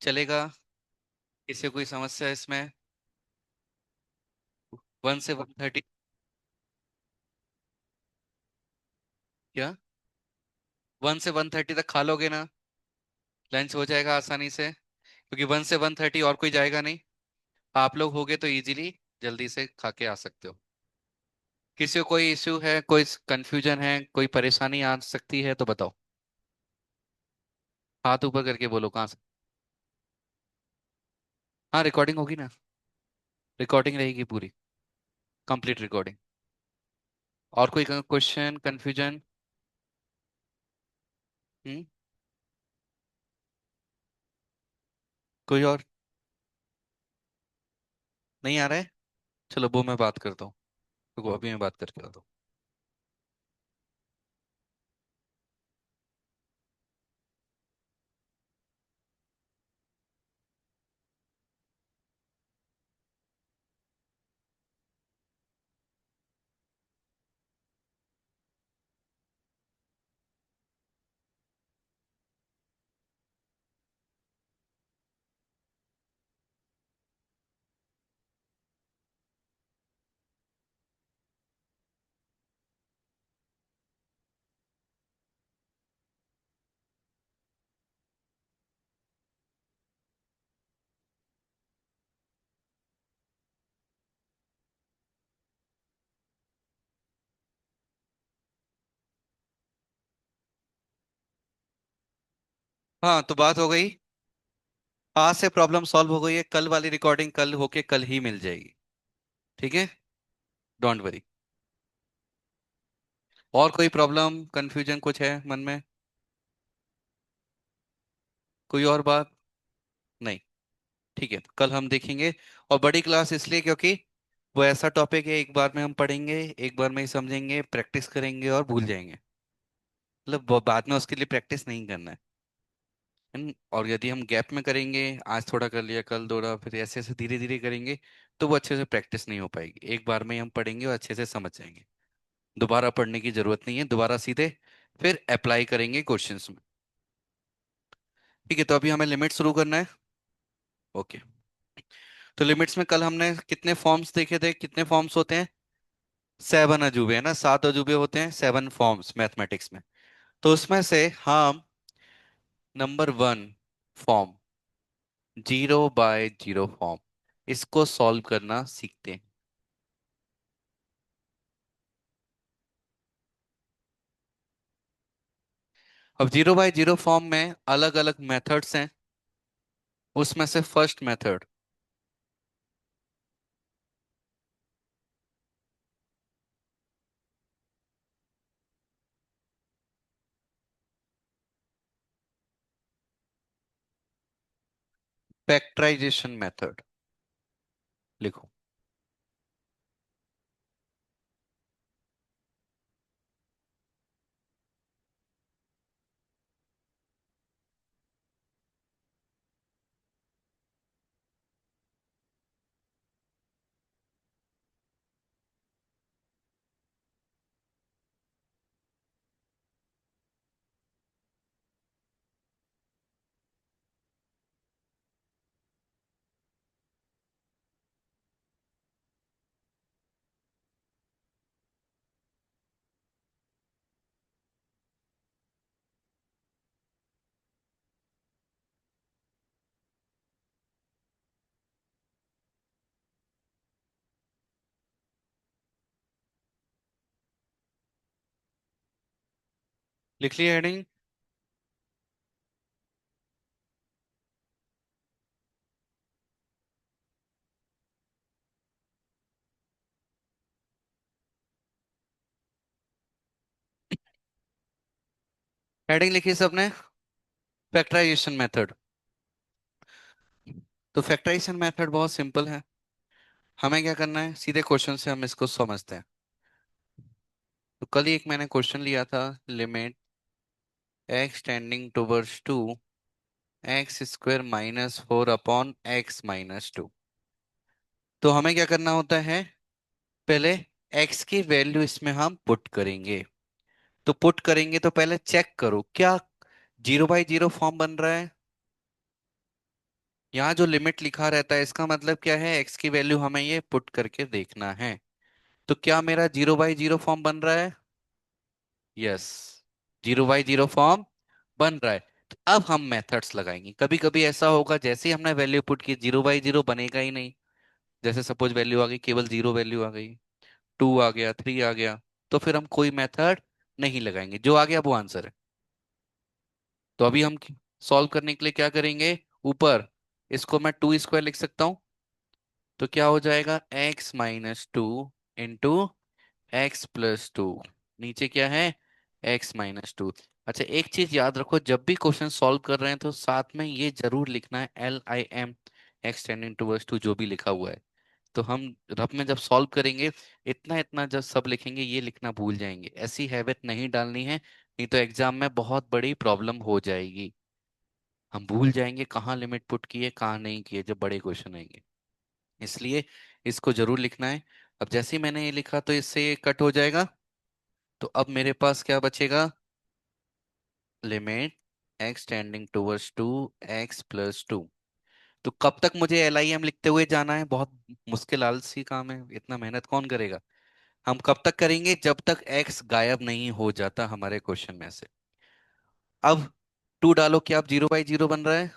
चलेगा? किसी को कोई समस्या है इसमें? 1 से 130? क्या? 1 से 130 तक खा लोगे ना? लंच हो जाएगा आसानी से, क्योंकि 1 से 130 और कोई जाएगा नहीं। आप लोग होगे तो इजीली जल्दी से खा के आ सकते हो। किसी को कोई इश्यू है, कोई कंफ्यूजन है, कोई परेशानी आ सकती है तो बताओ। हाथ ऊपर करके बोलो कहाँ से। हाँ, रिकॉर्डिंग होगी ना। रिकॉर्डिंग रहेगी पूरी, कंप्लीट रिकॉर्डिंग। और कोई क्वेश्चन, कंफ्यूजन? हम्म। कोई और? नहीं आ रहा है? चलो वो मैं बात करता हूँ। रुको, अभी मैं बात करके आता हूँ। हाँ, तो बात हो गई। आज से प्रॉब्लम सॉल्व हो गई है, कल वाली रिकॉर्डिंग कल होके कल ही मिल जाएगी। ठीक है? Don't worry. और कोई प्रॉब्लम, कंफ्यूजन कुछ है मन में? कोई और बात? नहीं? ठीक है, तो कल हम देखेंगे। और बड़ी क्लास इसलिए क्योंकि वो ऐसा टॉपिक है, एक बार में हम पढ़ेंगे, एक बार में ही समझेंगे, प्रैक्टिस करेंगे और भूल जाएंगे। मतलब बाद में उसके लिए प्रैक्टिस नहीं करना है। और यदि हम गैप में करेंगे, आज थोड़ा कर लिया, कल थोड़ा, फिर ऐसे ऐसे धीरे धीरे करेंगे, तो वो अच्छे से प्रैक्टिस नहीं हो पाएगी। एक बार में ही हम पढ़ेंगे और अच्छे से समझ जाएंगे। दोबारा पढ़ने की जरूरत नहीं है, दोबारा सीधे फिर अप्लाई करेंगे क्वेश्चंस में। ठीक है, तो अभी हमें लिमिट शुरू करना है। ओके। तो लिमिट्स में कल हमने कितने फॉर्म्स देखे थे? कितने फॉर्म्स होते हैं? 7 अजूबे है ना, 7 अजूबे होते हैं, 7 फॉर्म्स मैथमेटिक्स में। तो उसमें से हम नंबर 1 फॉर्म, 0 बाय 0 फॉर्म, इसको सॉल्व करना सीखते हैं। अब 0 बाय 0 फॉर्म में अलग अलग मेथड्स हैं। उसमें से फर्स्ट मेथड, फैक्टराइजेशन मेथड। लिखो। लिख लिया हेडिंग? हेडिंग लिखी सबने? Factorisation method. तो फैक्टराइजेशन मेथड बहुत सिंपल है। हमें क्या करना है, सीधे क्वेश्चन से हम इसको समझते हैं। तो कल ही एक मैंने क्वेश्चन लिया था, limit x tending towards 2, x² - 4 upon x - 2। तो हमें क्या करना होता है, पहले x की वैल्यू इसमें हम पुट करेंगे। तो पुट करेंगे तो पहले चेक करो क्या 0 बाय 0 फॉर्म बन रहा है। यहाँ जो लिमिट लिखा रहता है इसका मतलब क्या है, एक्स की वैल्यू हमें ये पुट करके देखना है। तो क्या मेरा 0/0 फॉर्म बन रहा है? यस, 0/0 फॉर्म बन रहा है। तो अब हम मेथड्स लगाएंगे। कभी कभी ऐसा होगा जैसे ही हमने वैल्यू पुट की 0/0 बनेगा ही नहीं। जैसे सपोज वैल्यू आ गई, केवल जीरो वैल्यू आ गई, 2 आ गया, 3 आ गया, तो फिर हम कोई मेथड नहीं लगाएंगे, जो आ गया वो आंसर है। तो अभी हम सॉल्व करने के लिए क्या करेंगे, ऊपर इसको मैं 2² लिख सकता हूँ। तो क्या हो जाएगा, x-2 इंटू x+2। नीचे क्या है, x-2। अच्छा, एक चीज याद रखो, जब भी क्वेश्चन सॉल्व कर रहे हैं तो साथ में ये जरूर लिखना है LIM, x tending towards two, जो भी लिखा हुआ है। तो हम रफ में जब सॉल्व करेंगे, इतना इतना जब सब लिखेंगे ये लिखना भूल जाएंगे। ऐसी हैबिट नहीं डालनी है, नहीं तो एग्जाम में बहुत बड़ी प्रॉब्लम हो जाएगी। हम भूल जाएंगे कहाँ लिमिट पुट की है कहाँ नहीं की है जब बड़े क्वेश्चन आएंगे। इसलिए इसको जरूर लिखना है। अब जैसे ही मैंने ये लिखा तो इससे ये कट हो जाएगा। तो अब मेरे पास क्या बचेगा, limit x tending towards two x+2। तो कब तक मुझे LIM लिखते हुए जाना है, बहुत मुश्किल आलसी काम है, इतना मेहनत कौन करेगा। हम कब तक करेंगे, जब तक x गायब नहीं हो जाता हमारे क्वेश्चन में से। अब 2 डालो, क्या अब 0/0 बन रहा है?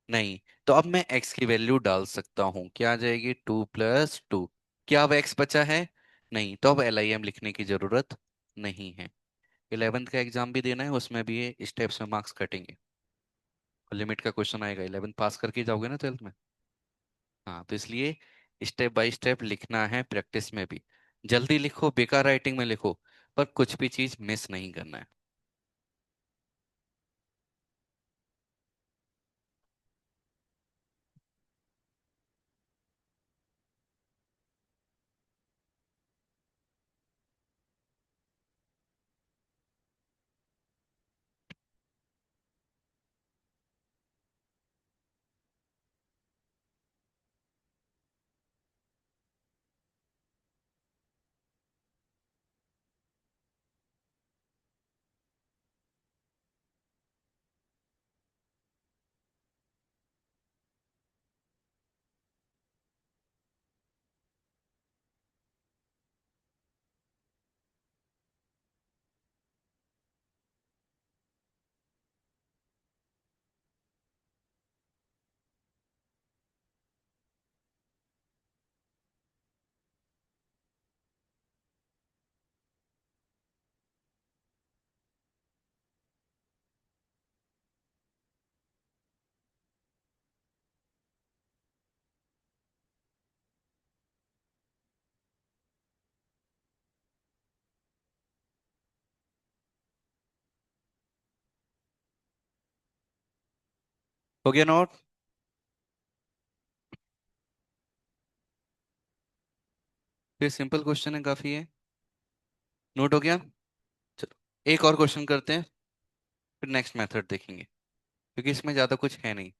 नहीं। तो अब मैं x की वैल्यू डाल सकता हूं, क्या आ जाएगी, 2+2। क्या अब x बचा है? नहीं। तो अब LIM लिखने की जरूरत नहीं है। 11th का एग्जाम भी देना है, उसमें भी ये स्टेप्स में मार्क्स कटेंगे। और लिमिट का क्वेश्चन आएगा, 11th पास करके ही जाओगे ना 12th में। हाँ, तो इसलिए स्टेप बाय स्टेप लिखना है, प्रैक्टिस में भी। जल्दी लिखो, बेकार राइटिंग में लिखो, पर कुछ भी चीज मिस नहीं करना है। हो गया नोट? फिर सिंपल क्वेश्चन है, काफी है। नोट हो गया? चलो, एक और क्वेश्चन करते हैं, फिर नेक्स्ट मेथड देखेंगे, क्योंकि इसमें ज्यादा कुछ है नहीं।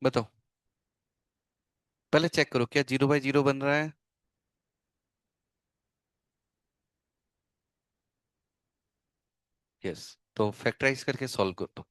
बताओ, पहले चेक करो क्या 0/0 बन रहा है। यस। तो फैक्टराइज करके सॉल्व कर दो।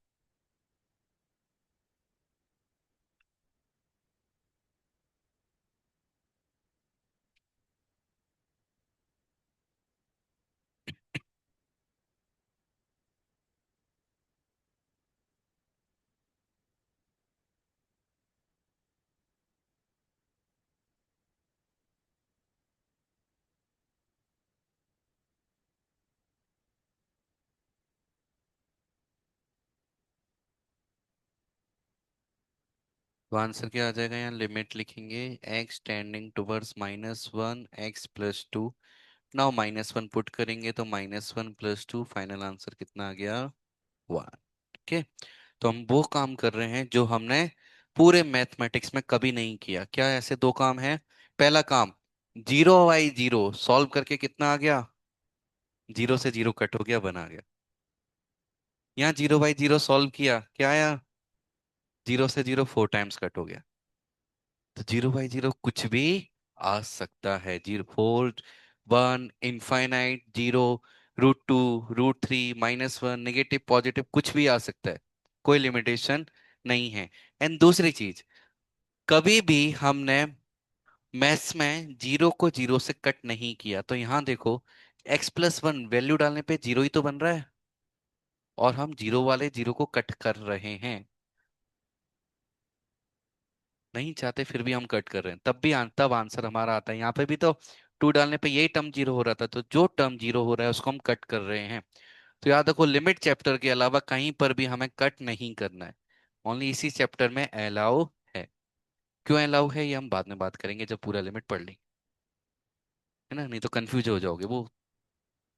तो आंसर क्या आ जाएगा, यहाँ लिमिट लिखेंगे, x tending towards -1 x+2। Now -1 put करेंगे तो -1+2, फाइनल आंसर कितना आ गया, 1। ओके। तो हम वो काम कर रहे हैं जो हमने पूरे मैथमेटिक्स में कभी नहीं किया। क्या ऐसे दो काम है? पहला काम, 0/0 सॉल्व करके कितना आ गया, 0 से 0 कट हो गया, बना गया। यहाँ 0/0 सॉल्व किया, क्या आया, 0 से 0 4 टाइम्स कट हो गया। तो 0/0 कुछ भी आ सकता है। 0, 4, 1, इनफाइनाइट, 0, √2, √3, -1, नेगेटिव पॉजिटिव कुछ भी आ सकता है। कोई लिमिटेशन नहीं है। एंड दूसरी चीज, कभी भी हमने मैथ्स में जीरो को जीरो से कट नहीं किया। तो यहां देखो, x+1 वैल्यू डालने पे जीरो ही तो बन रहा है, और हम जीरो वाले जीरो को कट कर रहे हैं। नहीं चाहते फिर भी हम कट कर रहे हैं, तब आंसर हमारा आता है। यहाँ पे भी तो 2 डालने पे यही टर्म जीरो हो रहा था, तो जो टर्म जीरो हो रहा है उसको हम कट कर रहे हैं। तो याद रखो, लिमिट चैप्टर के अलावा कहीं पर भी हमें कट नहीं करना है। ओनली इसी चैप्टर में अलाउ है। क्यों अलाउ है ये हम बाद में बात करेंगे, जब पूरा लिमिट पढ़ लेंगे, है ना। नहीं तो कंफ्यूज हो जाओगे। वो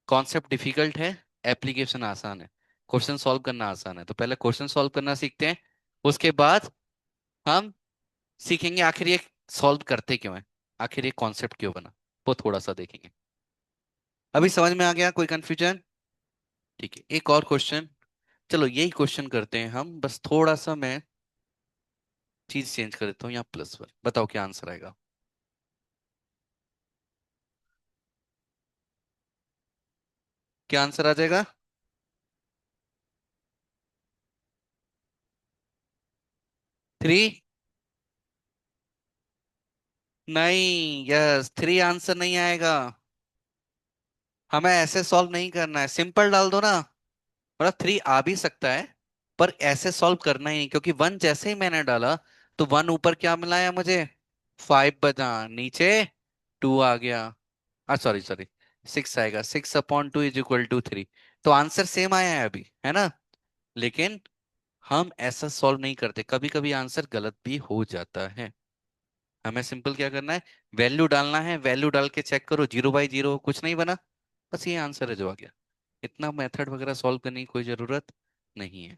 कॉन्सेप्ट डिफिकल्ट है, एप्लीकेशन आसान है। क्वेश्चन सॉल्व करना आसान है, तो पहले क्वेश्चन सॉल्व करना सीखते हैं। उसके बाद हम सीखेंगे आखिर ये सॉल्व करते क्यों है, आखिर ये कॉन्सेप्ट क्यों बना, वो थोड़ा सा देखेंगे। अभी समझ में आ गया, कोई कंफ्यूजन? ठीक है, एक और क्वेश्चन। चलो यही क्वेश्चन करते हैं हम, बस थोड़ा सा मैं चीज चेंज कर देता हूँ। यहाँ +1, बताओ क्या आंसर आएगा। क्या आंसर आ जाएगा? 3? नहीं, यस, 3 आंसर नहीं आएगा। हमें ऐसे सॉल्व नहीं करना है, सिंपल डाल दो ना। मतलब 3 आ भी सकता है, पर ऐसे सॉल्व करना ही नहीं, क्योंकि 1 जैसे ही मैंने डाला तो 1 ऊपर क्या मिलाया मुझे, 5 बचा, नीचे 2 आ गया। सॉरी सॉरी, 6 आएगा। 6/2 = 3। तो आंसर सेम आया है अभी, है ना। लेकिन हम ऐसा सॉल्व नहीं करते, कभी कभी आंसर गलत भी हो जाता है। हमें सिंपल क्या करना है, वैल्यू डालना है, वैल्यू डाल के चेक करो, 0/0 कुछ नहीं बना, बस ये आंसर है जो आ गया। इतना मेथड वगैरह सॉल्व करने की कोई जरूरत नहीं है।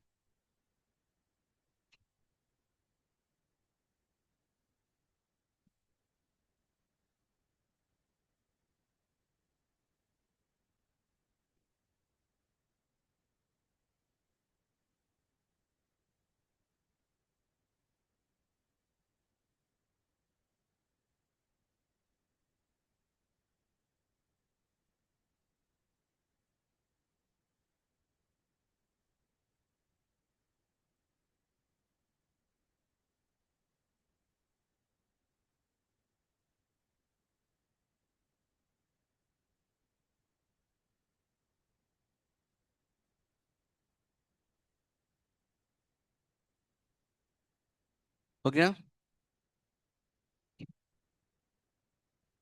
हो गया।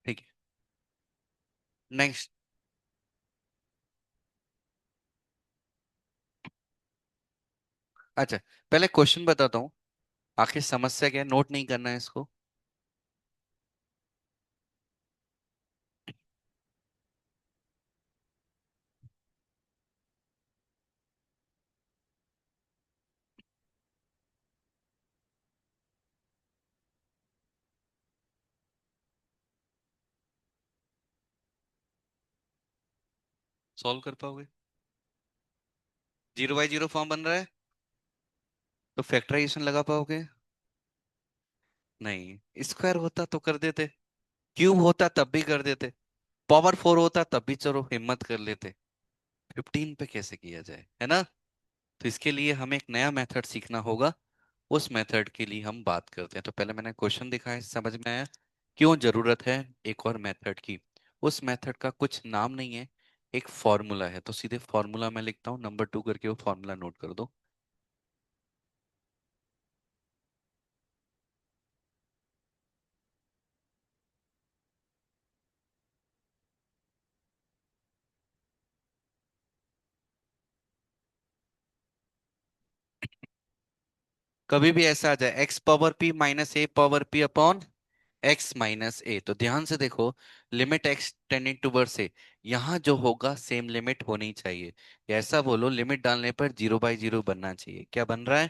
ठीक है, नेक्स्ट। अच्छा, पहले क्वेश्चन बताता हूँ, आखिर समस्या क्या है, नोट नहीं करना है इसको। सॉल्व कर पाओगे? 0/0 फॉर्म बन रहा है, तो फैक्टराइजेशन लगा पाओगे? नहीं, स्क्वायर होता तो कर देते, क्यूब होता तब भी कर देते, पावर 4 होता तब भी चलो हिम्मत कर लेते, 15 पे कैसे किया जाए, है ना। तो इसके लिए हमें एक नया मेथड सीखना होगा। उस मेथड के लिए हम बात करते हैं। तो पहले मैंने क्वेश्चन दिखाया, समझ में आया क्यों जरूरत है एक और मेथड की। उस मेथड का कुछ नाम नहीं है, एक फॉर्मूला है। तो सीधे फॉर्मूला मैं लिखता हूँ, नंबर 2 करके वो फॉर्मूला नोट कर दो। कभी भी ऐसा आ जाए, x⁻p - a/p/p upon x - a, तो ध्यान से देखो, लिमिट x टेंडिंग टूवर्ड से, यहाँ जो होगा सेम लिमिट होनी चाहिए। या ऐसा बोलो, लिमिट डालने पर 0/0 बनना चाहिए। क्या बन रहा है?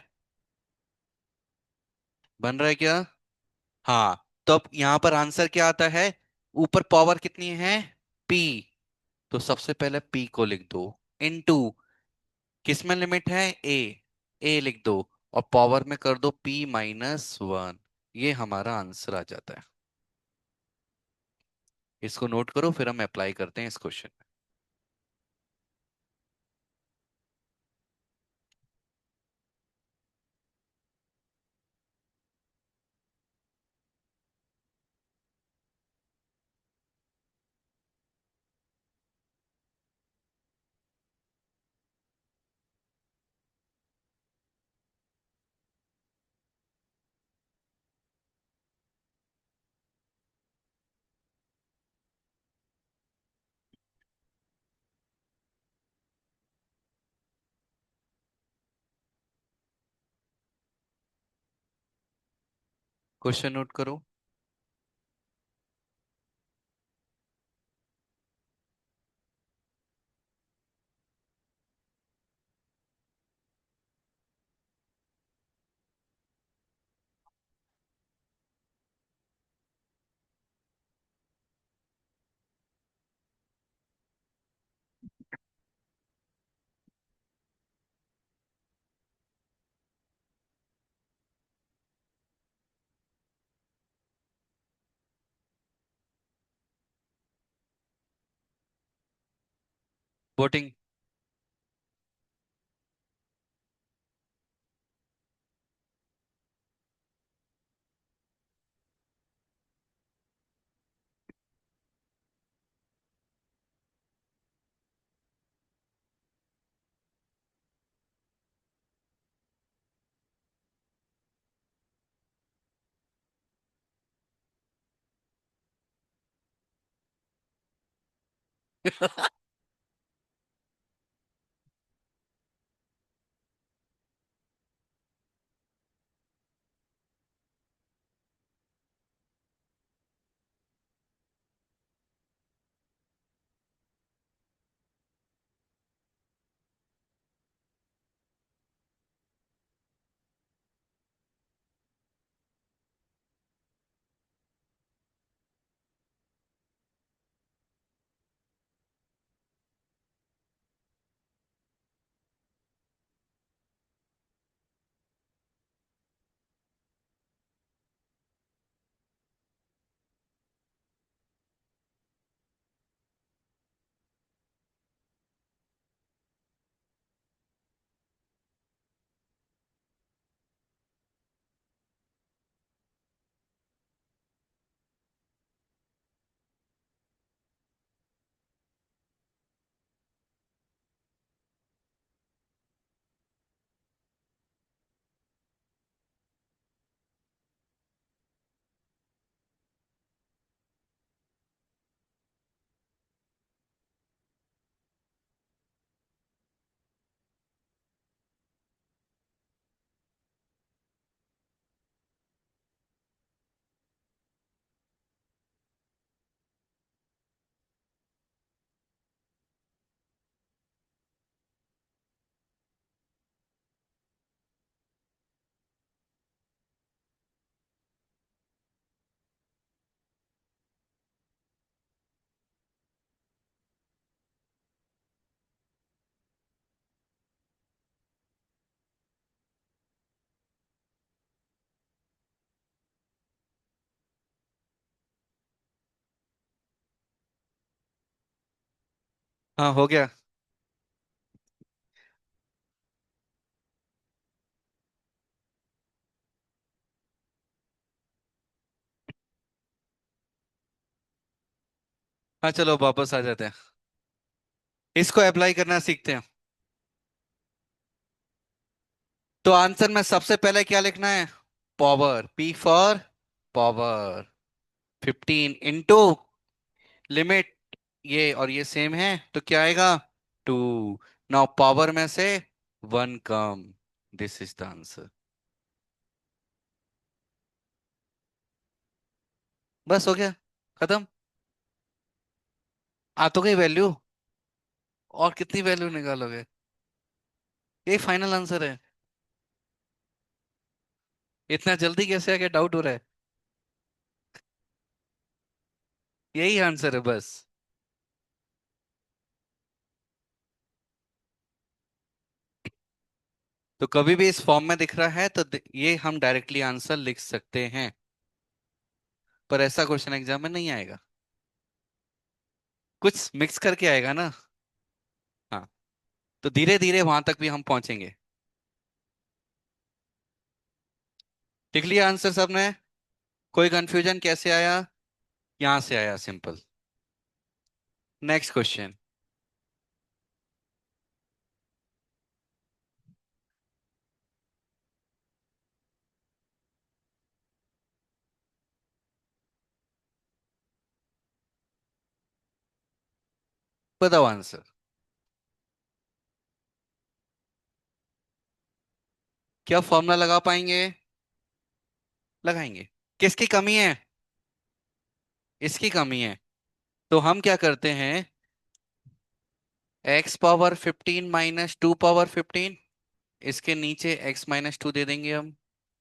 बन रहा है क्या? हाँ। तो अब यहाँ पर आंसर क्या आता है, ऊपर पावर कितनी है, p, तो सबसे पहले p को लिख दो, इनटू किस में लिमिट है, a लिख दो, और पावर में कर दो p - 1। ये हमारा आंसर आ जाता है। इसको नोट करो, फिर हम अप्लाई करते हैं इस क्वेश्चन में। क्वेश्चन नोट करो। वोटिंग। हाँ, हो गया। हाँ, चलो वापस आ जाते हैं। इसको अप्लाई करना सीखते हैं। तो आंसर में सबसे पहले क्या लिखना है? Power, P for power. 15 into limit, ये और ये सेम है तो क्या आएगा? 2। नाउ पावर में से 1 कम। This is the answer. बस हो गया, खत्म। आ तो गई वैल्यू। और कितनी वैल्यू निकालोगे? यही फाइनल आंसर है। इतना जल्दी कैसे आ गया, डाउट हो रहा है? यही आंसर है बस। तो कभी भी इस फॉर्म में दिख रहा है तो ये हम डायरेक्टली आंसर लिख सकते हैं। पर ऐसा क्वेश्चन एग्जाम में नहीं आएगा, कुछ मिक्स करके आएगा ना। हाँ, तो धीरे धीरे वहां तक भी हम पहुंचेंगे। लिख लिया आंसर सबने? कोई कंफ्यूजन कैसे आया? यहां से आया, सिंपल। Next question. बताओ आंसर। क्या फॉर्मूला लगा पाएंगे? लगाएंगे। किसकी कमी है? इसकी कमी है। तो हम क्या करते हैं, x पावर 15 - 2 पावर 15, इसके नीचे x - 2 दे देंगे हम।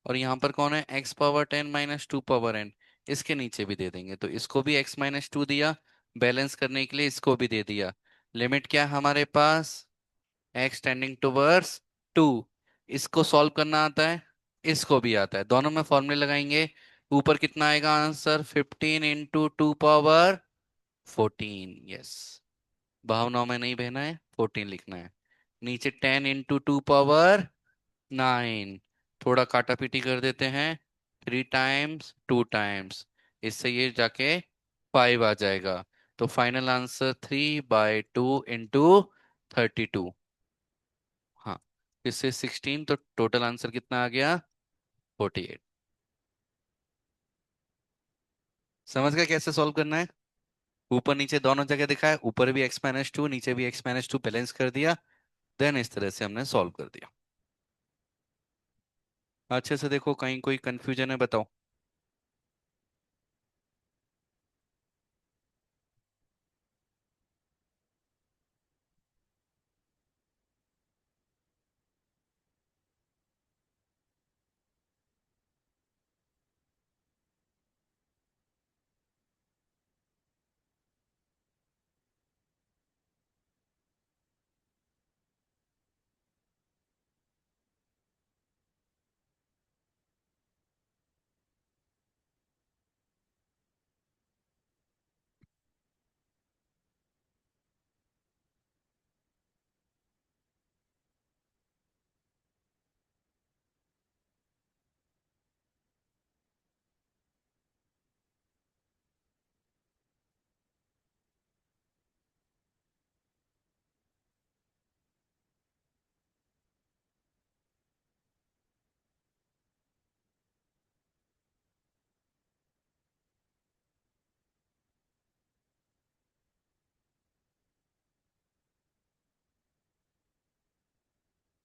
और यहाँ पर कौन है, x पावर 10 - 2 पावर n, इसके नीचे भी दे देंगे। तो इसको भी x - 2 दिया, बैलेंस करने के लिए इसको भी दे दिया। लिमिट क्या है हमारे पास, x टेंडिंग टूवर्ड्स 2। इसको सॉल्व करना आता है, इसको भी आता है, दोनों में फॉर्मूले लगाएंगे। ऊपर कितना आएगा आंसर, 15 × 2 पावर 14। यस, भावनाओं में नहीं बहना है, 14 लिखना है। नीचे 10 × 2 पावर 9, थोड़ा काटा पीटी कर देते हैं, 3 टाइम्स 2 टाइम्स, इससे ये जाके 5 आ जाएगा। तो फाइनल आंसर 3/2 × 32। हाँ, इससे 16, तो टोटल आंसर कितना आ गया, 48। समझ गए कैसे सॉल्व करना है? ऊपर नीचे दोनों जगह दिखा है, ऊपर भी x - 2 नीचे भी x - 2, बैलेंस कर दिया। देन इस तरह से हमने सॉल्व कर दिया। अच्छे से देखो, कहीं कोई कंफ्यूजन है बताओ।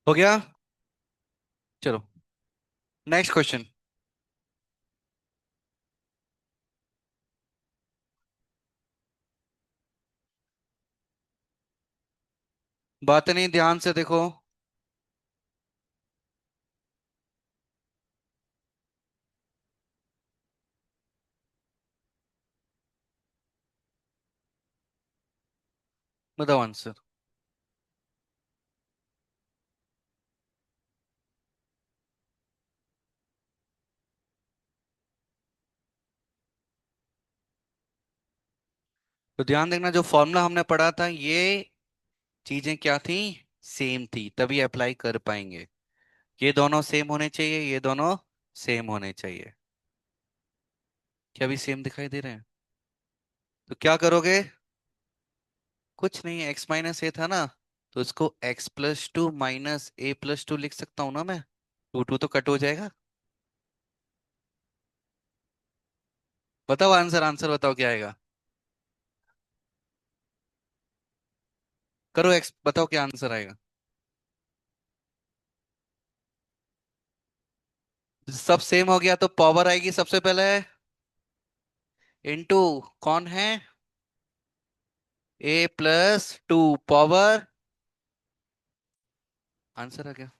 हो गया। चलो, नेक्स्ट क्वेश्चन। बातें नहीं, ध्यान से देखो। बताओ आंसर। तो ध्यान देखना, जो फॉर्मूला हमने पढ़ा था, ये चीजें क्या थी, सेम थी, तभी अप्लाई कर पाएंगे। ये दोनों सेम होने चाहिए, ये दोनों सेम होने चाहिए। क्या अभी सेम दिखाई दे रहे हैं? तो क्या करोगे, कुछ नहीं, x - a था ना, तो इसको x + 2 - a + 2 लिख सकता हूं ना मैं। 2 2 तो कट हो जाएगा। बताओ आंसर, आंसर बताओ क्या आएगा। करो एक्स, बताओ क्या आंसर आएगा। सब सेम हो गया तो पावर आएगी सबसे पहले, इनटू, कौन है, a + 2 पावर। आंसर आ गया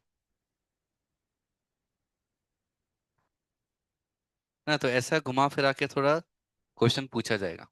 ना। तो ऐसा घुमा फिरा के थोड़ा क्वेश्चन पूछा जाएगा।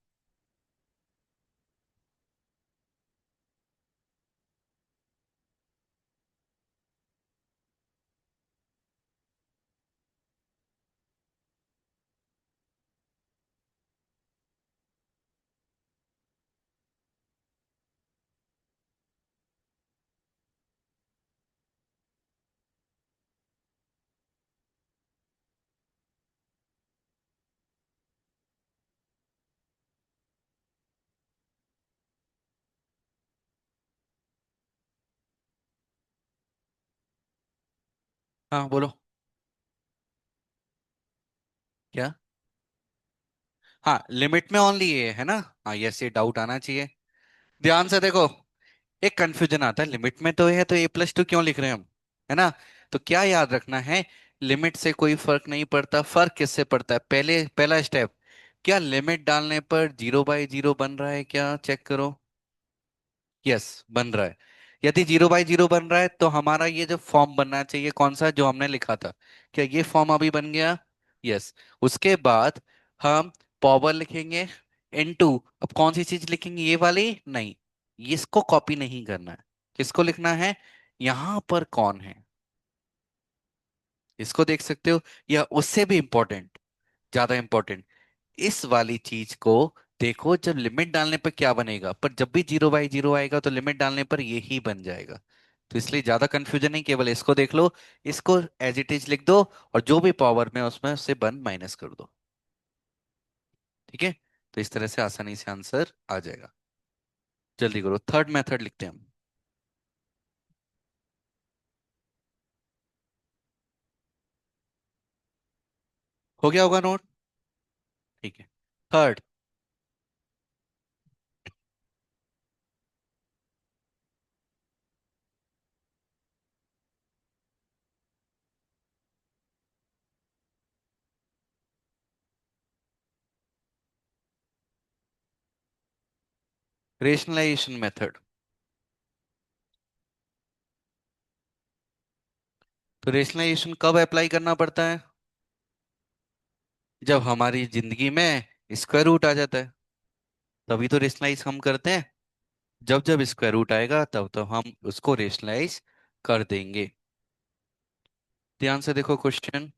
हाँ बोलो। क्या? हाँ, लिमिट में ओनली ये है ना। हाँ, यस, ये डाउट आना चाहिए। ध्यान से देखो, एक कंफ्यूजन आता है, लिमिट में तो ये है तो a+2 क्यों लिख रहे हैं हम, है ना। तो क्या याद रखना है, लिमिट से कोई फर्क नहीं पड़ता। फर्क किससे पड़ता है, पहले पहला स्टेप, क्या लिमिट डालने पर 0/0 बन रहा है, क्या चेक करो। यस, बन रहा है। यदि 0/0 बन रहा है तो हमारा ये जो फॉर्म बनना चाहिए कौन सा, जो हमने लिखा था, क्या ये फॉर्म अभी बन गया। यस। उसके बाद हम पावर लिखेंगे इनटू, अब कौन सी चीज लिखेंगे, ये वाली नहीं, इसको कॉपी नहीं करना है। किसको लिखना है, यहां पर कौन है, इसको देख सकते हो, या उससे भी इंपॉर्टेंट, ज्यादा इंपॉर्टेंट, इस वाली चीज को देखो, जब लिमिट डालने पर क्या बनेगा, पर जब भी 0/0 आएगा तो लिमिट डालने पर ये ही बन जाएगा। तो इसलिए ज्यादा कंफ्यूजन नहीं, केवल इसको देख लो, इसको एज इट इज लिख दो, और जो भी पावर में उसमें से 1 माइनस कर दो। ठीक है। तो इस तरह से आसानी से आंसर आ जाएगा। जल्दी करो, थर्ड मेथड लिखते हैं हम। हो गया होगा नोट। ठीक है। Third, rationalisation method. तो रेशनलाइजेशन कब अप्लाई करना पड़ता है, जब हमारी जिंदगी में स्क्वायर रूट आ जाता है, तभी तो रेशनलाइज हम करते हैं। जब जब स्क्वायर रूट आएगा तब तो हम उसको रेशनलाइज कर देंगे। ध्यान से देखो क्वेश्चन।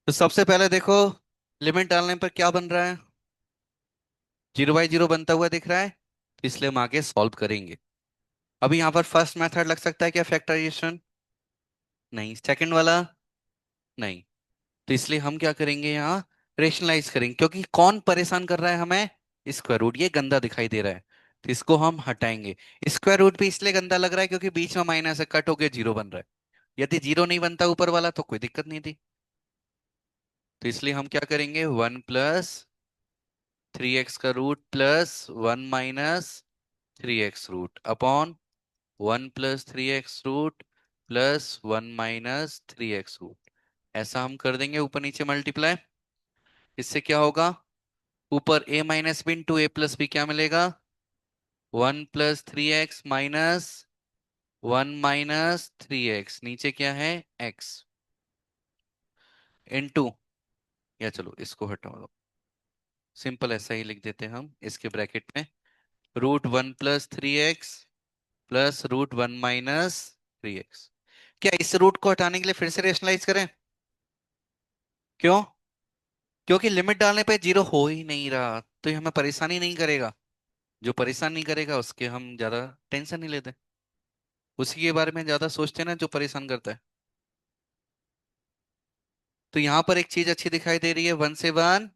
तो सबसे पहले देखो, लिमिट डालने पर क्या बन रहा है, 0/0 बनता हुआ दिख रहा है, तो इसलिए हम आगे सॉल्व करेंगे। अभी यहाँ पर फर्स्ट मेथड लग सकता है क्या, फैक्टराइजेशन। नहीं, सेकंड वाला नहीं। तो इसलिए हम क्या करेंगे यहाँ, रेशनलाइज करेंगे, क्योंकि कौन परेशान कर रहा है हमें, स्क्वायर रूट, ये गंदा दिखाई दे रहा है, तो इसको हम हटाएंगे। स्क्वायर रूट भी इसलिए गंदा लग रहा है क्योंकि बीच में माइनस है, कट होके 0 बन रहा है। यदि 0 नहीं बनता ऊपर वाला तो कोई दिक्कत नहीं थी। तो इसलिए हम क्या करेंगे, 1+3x का root plus 1 - 3x root upon 1+3x root plus 1 - 3x root, ऐसा हम कर देंगे, ऊपर नीचे मल्टीप्लाई। इससे क्या होगा, ऊपर a - b इंटू a+b क्या मिलेगा, 1+3x - 1 - 3x, नीचे क्या है, x, इंटू, या चलो इसको हटा दो, सिंपल ऐसा ही लिख देते हैं हम इसके ब्रैकेट में, √1+3x प्लस √1 - 3x। क्या इस रूट को हटाने के लिए फिर से रेशनलाइज करें, क्यों, क्योंकि लिमिट डालने पे 0 हो ही नहीं रहा, तो ये हमें परेशानी नहीं करेगा। जो परेशान नहीं करेगा उसके हम ज्यादा टेंशन नहीं लेते, उसी के बारे में ज्यादा सोचते हैं ना जो परेशान करता है। तो यहाँ पर एक चीज अच्छी दिखाई दे रही है, 1 से 1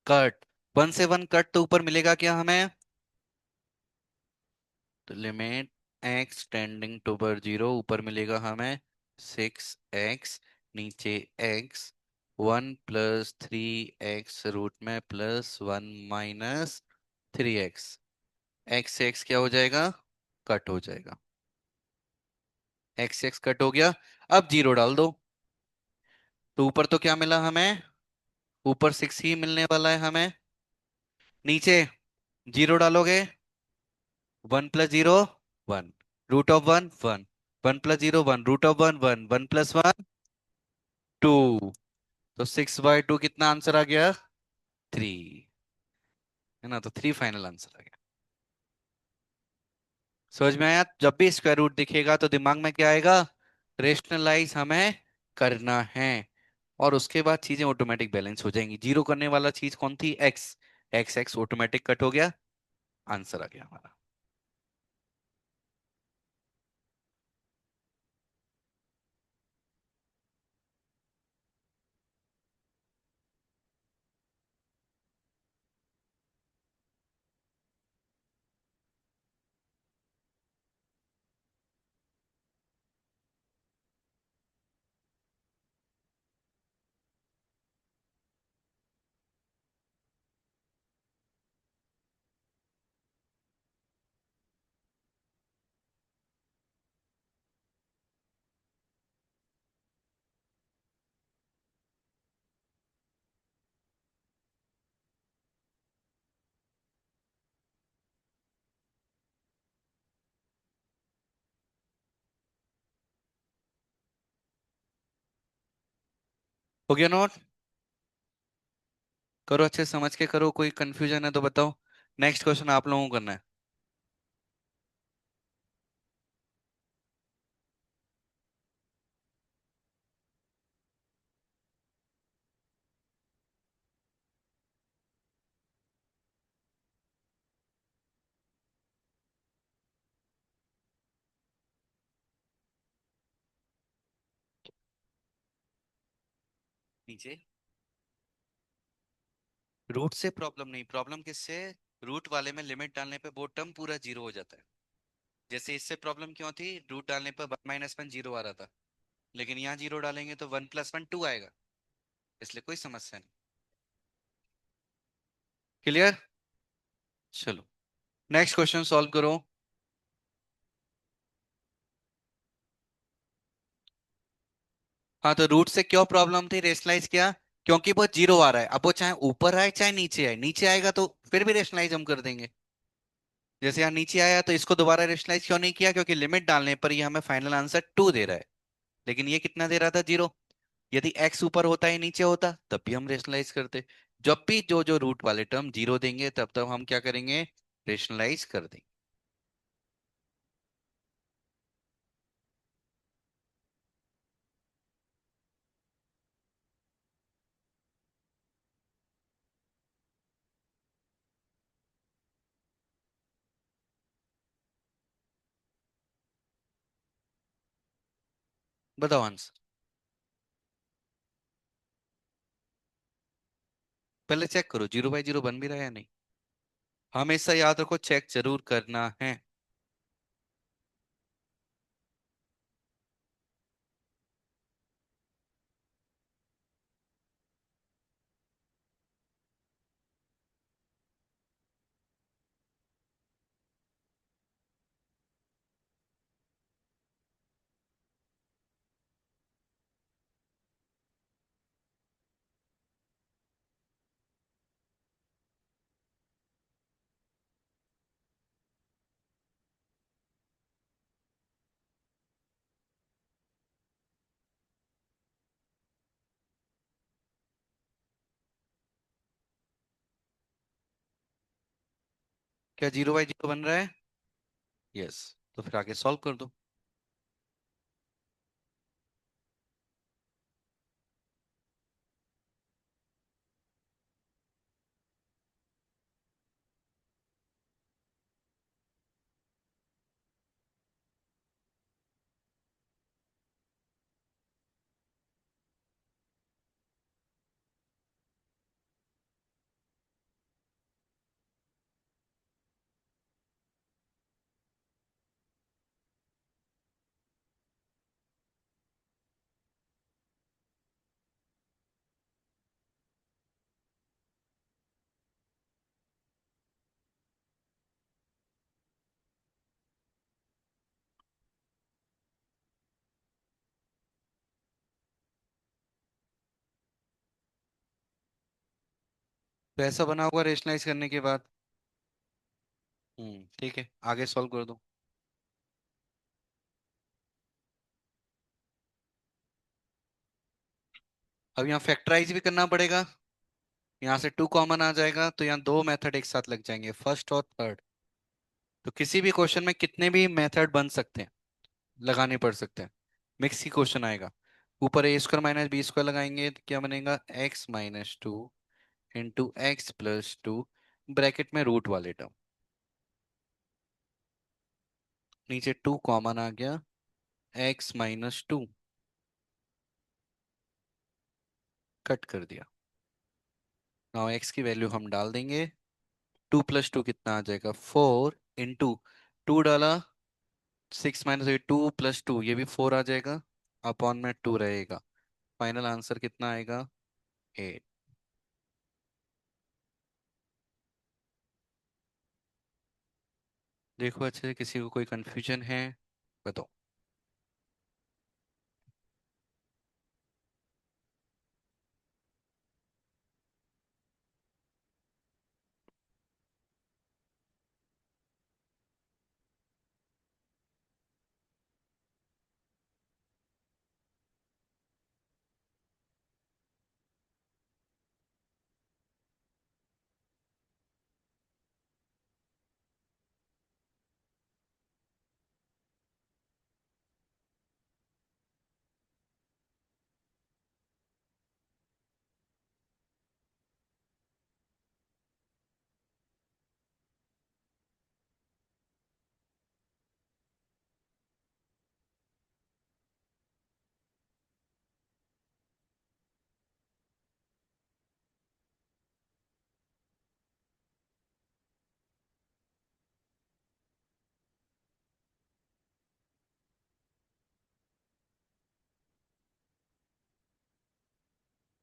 कट, 1 से 1 कट, तो ऊपर मिलेगा क्या हमें, तो लिमिट x टेंडिंग टूवर्ड 0, ऊपर मिलेगा हमें 6x, नीचे x, 1+3x रूट में प्लस 1 - 3x, x से x क्या हो जाएगा, कट हो जाएगा, x से x कट हो गया। अब 0 डाल दो, तो ऊपर तो क्या मिला हमें, ऊपर 6 ही मिलने वाला है हमें, नीचे 0 डालोगे, 1+0 1, √1 1, 1+0 1, √1 1, 1+1 2, तो 6/2 कितना आंसर आ गया, 3, है ना। तो 3 फाइनल आंसर आ गया। समझ में आया, जब भी स्क्वायर रूट दिखेगा तो दिमाग में क्या आएगा, रेशनलाइज हमें करना है, और उसके बाद चीजें ऑटोमेटिक बैलेंस हो जाएंगी। जीरो करने वाला चीज कौन थी, x, x x automatic cut हो गया, आंसर आ गया हमारा। हो गया नोट? करो, अच्छे से समझ के करो, कोई कंफ्यूजन है तो बताओ। नेक्स्ट क्वेश्चन आप लोगों को करना है। नीचे। रूट से प्रॉब्लम नहीं, प्रॉब्लम किससे? रूट वाले में लिमिट डालने पे वो टर्म पूरा जीरो हो जाता है। जैसे इससे प्रॉब्लम क्यों थी, रूट डालने पर वन माइनस वन जीरो आ रहा था, लेकिन यहाँ जीरो डालेंगे तो वन प्लस वन टू आएगा, इसलिए कोई समस्या नहीं। क्लियर? चलो, नेक्स्ट क्वेश्चन सॉल्व करो। हाँ, तो रूट से क्यों प्रॉब्लम थी, रेशनलाइज किया क्योंकि वो जीरो आ रहा है। अब वो चाहे ऊपर आए चाहे नीचे आए, नीचे आएगा तो फिर भी रेशनलाइज हम कर देंगे। जैसे यहाँ नीचे आया तो इसको दोबारा रेशनलाइज क्यों नहीं किया, क्योंकि लिमिट डालने पर ये हमें फाइनल आंसर टू दे रहा है, लेकिन ये कितना दे रहा था, जीरो। यदि एक्स ऊपर होता है नीचे होता तब भी हम रेशनलाइज करते। जब भी जो जो रूट वाले टर्म जीरो देंगे तब तब हम क्या करेंगे, रेशनलाइज कर देंगे। बताओ आंसर। पहले चेक करो जीरो बाई जीरो बन भी रहा है या नहीं। हमेशा याद रखो, चेक जरूर करना है। क्या जीरो बाई जीरो बन रहा है? यस। तो फिर आगे सॉल्व कर दो। तो ऐसा बना होगा रेशनलाइज करने के बाद। ठीक है, आगे सॉल्व कर दो। अब यहाँ फैक्टराइज भी करना पड़ेगा। यहाँ से टू कॉमन आ जाएगा तो यहाँ दो मेथड एक साथ लग जाएंगे, फर्स्ट और थर्ड। तो किसी भी क्वेश्चन में कितने भी मेथड बन सकते हैं, लगाने पड़ सकते हैं। मिक्स ही क्वेश्चन आएगा। ऊपर ए स्क्वायर माइनस बी स्क्वायर लगाएंगे तो क्या बनेगा, x minus two into x plus two bracket में रूट वाले टर्म, नीचे टू कॉमन आ गया, x-2 कट कर दिया। नाउ x की वैल्यू हम डाल देंगे। 2 + 2 कितना आ जाएगा, 4 इंटू, टू डाला, 6 - 2 + 2, ये भी 4 आ जाएगा, अपॉन में 2 रहेगा। फाइनल आंसर कितना आएगा, 8। देखो अच्छे से, किसी को कोई कंफ्यूजन है, बताओ।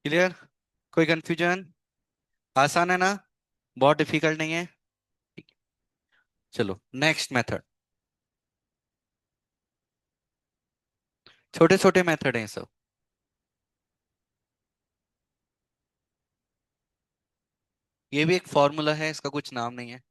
क्लियर, कोई कंफ्यूजन? आसान है ना, बहुत डिफिकल्ट नहीं है। ठीक, चलो नेक्स्ट मेथड। छोटे छोटे मेथड हैं सब। ये भी एक फॉर्मूला है, इसका कुछ नाम नहीं है।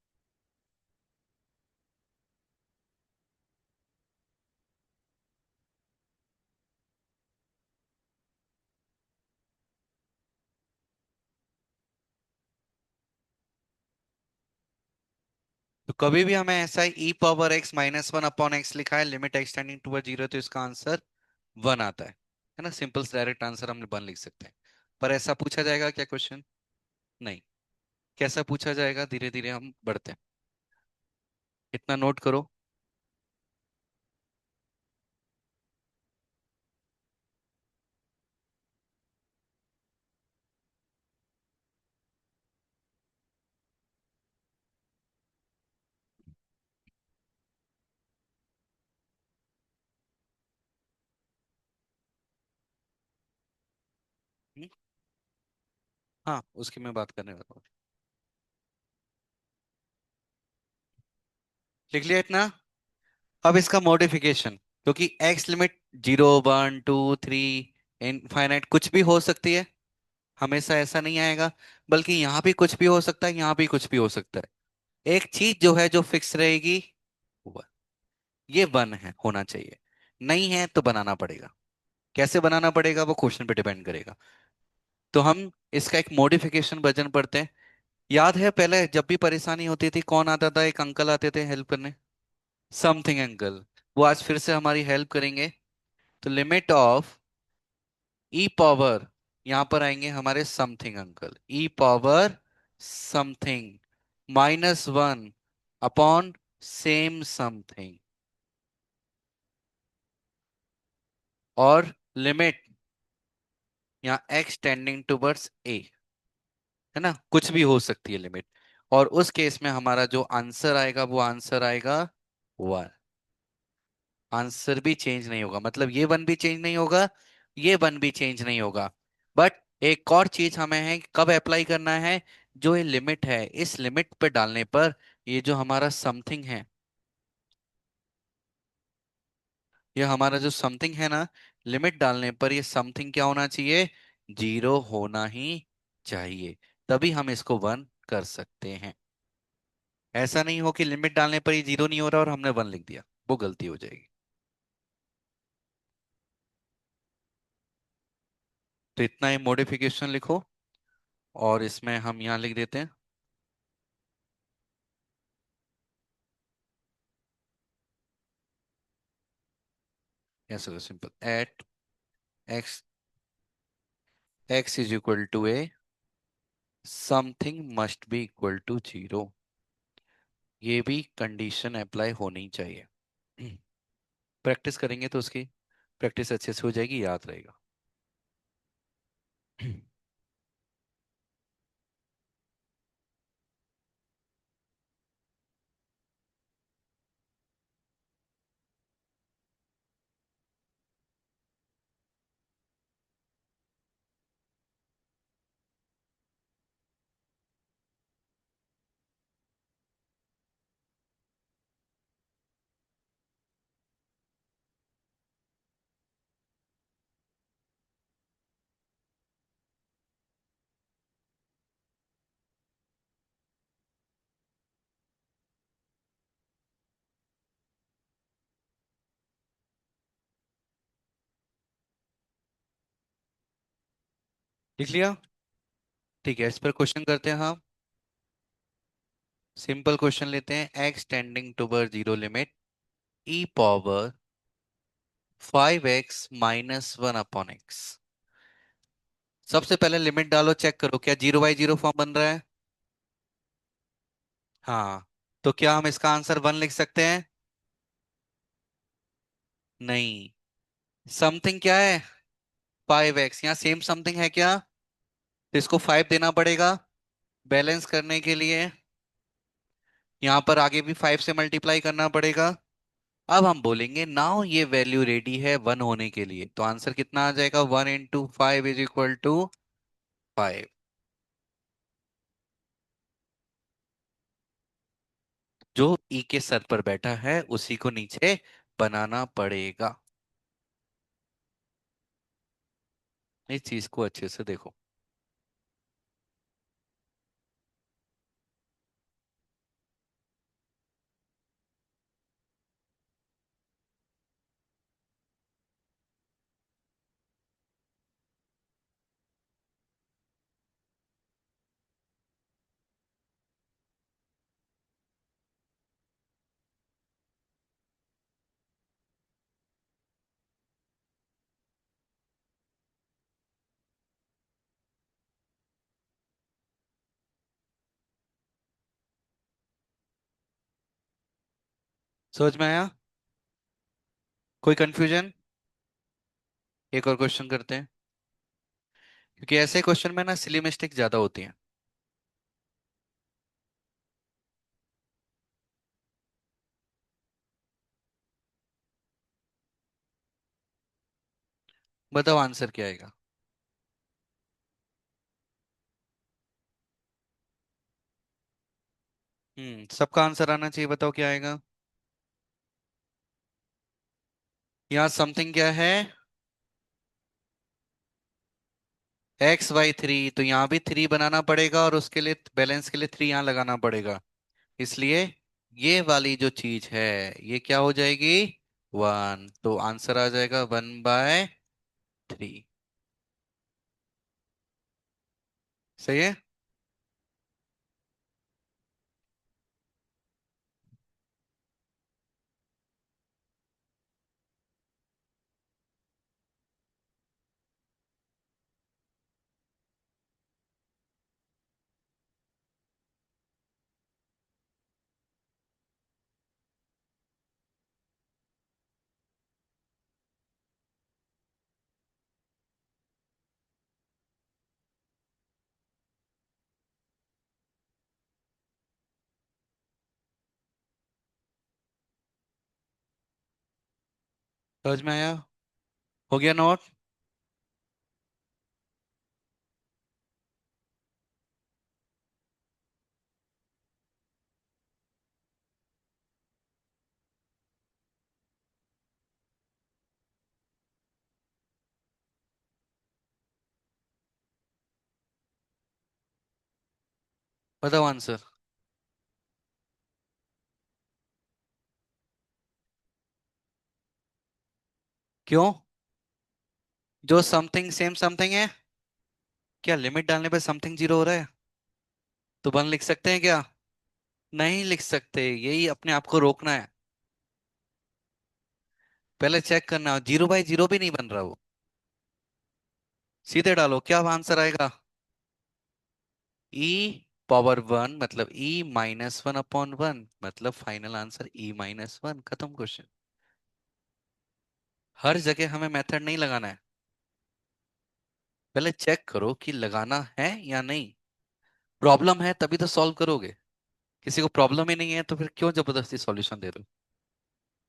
तो कभी भी हमें ऐसा e⁻x - 1/x लिखा है, लिमिट एक्सटेंडिंग टूवर्ड जीरो, तो इसका आंसर 1 आता है ना। सिंपल डायरेक्ट आंसर हमने 1 लिख सकते हैं। पर ऐसा पूछा जाएगा क्या क्वेश्चन? नहीं। कैसा पूछा जाएगा, धीरे धीरे हम बढ़ते हैं। इतना नोट करो। हम्म, हाँ, उसकी मैं बात करने वाला हूँ। लिख लिया इतना। अब इसका मॉडिफिकेशन, क्योंकि एक्स लिमिट 0, 1, 2, 3 इनफाइनाइट कुछ भी हो सकती है, हमेशा ऐसा नहीं आएगा। बल्कि यहाँ भी कुछ भी हो सकता है, यहाँ भी कुछ भी हो सकता है। एक चीज जो है, जो फिक्स रहेगी, वो ये 1 है, होना चाहिए। नहीं है तो बनाना पड़ेगा। कैसे बनाना पड़ेगा वो क्वेश्चन पे डिपेंड करेगा। तो हम इसका एक मॉडिफिकेशन वर्जन पढ़ते हैं। याद है पहले जब भी परेशानी होती थी, कौन आता था, एक अंकल आते थे हेल्प करने, समथिंग अंकल। वो आज फिर से हमारी हेल्प करेंगे। तो लिमिट ऑफ ई पावर, यहां पर आएंगे हमारे something uncle, e⁻ something -1 upon same something, और लिमिट यहाँ x टेंडिंग टूवर्ड्स a, है ना, कुछ भी हो सकती है लिमिट। और उस केस में हमारा जो आंसर आएगा, वो आंसर आएगा 1। आंसर भी चेंज नहीं होगा, मतलब ये 1 भी चेंज नहीं होगा, ये 1 भी चेंज नहीं होगा। बट एक और चीज हमें है कि कब अप्लाई करना है, जो ये लिमिट है, इस लिमिट पे डालने पर ये जो हमारा समथिंग है, ये हमारा जो समथिंग है ना, लिमिट डालने पर ये समथिंग क्या होना चाहिए, 0 होना ही चाहिए। तभी हम इसको 1 कर सकते हैं। ऐसा नहीं हो कि लिमिट डालने पर ये 0 नहीं हो रहा और हमने 1 लिख दिया, वो गलती हो जाएगी। तो इतना ही मॉडिफिकेशन लिखो, और इसमें हम यहाँ लिख देते हैं, ऐसा simple, at x, x = a, something must be equal to zero, ये भी कंडीशन अप्लाई होनी चाहिए। प्रैक्टिस करेंगे तो उसकी प्रैक्टिस अच्छे से हो जाएगी, याद रहेगा। लिख लिया। ठीक है, इस पर क्वेश्चन करते हैं हम। सिंपल क्वेश्चन लेते हैं। X tending toward zero limit e power 5x - 1/x। सबसे पहले लिमिट डालो, चेक करो क्या 0/0 फॉर्म बन रहा है। हाँ, तो क्या हम इसका आंसर 1 लिख सकते हैं? नहीं। समथिंग क्या है? 5x, यहाँ सेम समथिंग है क्या? तो इसको 5 देना पड़ेगा बैलेंस करने के लिए। यहाँ पर आगे भी 5 से मल्टीप्लाई करना पड़ेगा। अब हम बोलेंगे नाउ ये वैल्यू रेडी है 1 होने के लिए, तो आंसर कितना आ जाएगा? 1 × 5 = 5। जो ई के सर पर बैठा है उसी को नीचे बनाना पड़ेगा। इस चीज को अच्छे से देखो। समझ में आया? कोई कंफ्यूजन? एक और क्वेश्चन करते हैं, क्योंकि ऐसे क्वेश्चन में ना सिली मिस्टेक ज्यादा होती है। बताओ आंसर क्या आएगा। सबका आंसर आना चाहिए, बताओ क्या आएगा। यहाँ समथिंग क्या है? x/3, तो यहाँ भी 3 बनाना पड़ेगा और उसके लिए बैलेंस के लिए 3 यहाँ लगाना पड़ेगा। इसलिए ये वाली जो चीज है ये क्या हो जाएगी? 1, तो आंसर आ जाएगा 1/3। सही है। समझ में आया? हो गया नोट? बताओ आंसर। क्यों? जो समथिंग सेम समथिंग है। क्या लिमिट डालने पे समथिंग जीरो हो रहा है? तो 1 लिख सकते हैं क्या? नहीं लिख सकते, यही अपने आप को रोकना है। पहले चेक करना, 0/0 भी नहीं बन रहा वो। सीधे डालो, क्या आंसर आएगा? ई पावर वन मतलब E minus one upon one, मतलब final answer E minus one, खत्म क्वेश्चन। हर जगह हमें मेथड नहीं लगाना है, पहले चेक करो कि लगाना है या नहीं। प्रॉब्लम है तभी तो सॉल्व करोगे। किसी को प्रॉब्लम ही नहीं है तो फिर क्यों जबरदस्ती सॉल्यूशन दे रहे हो।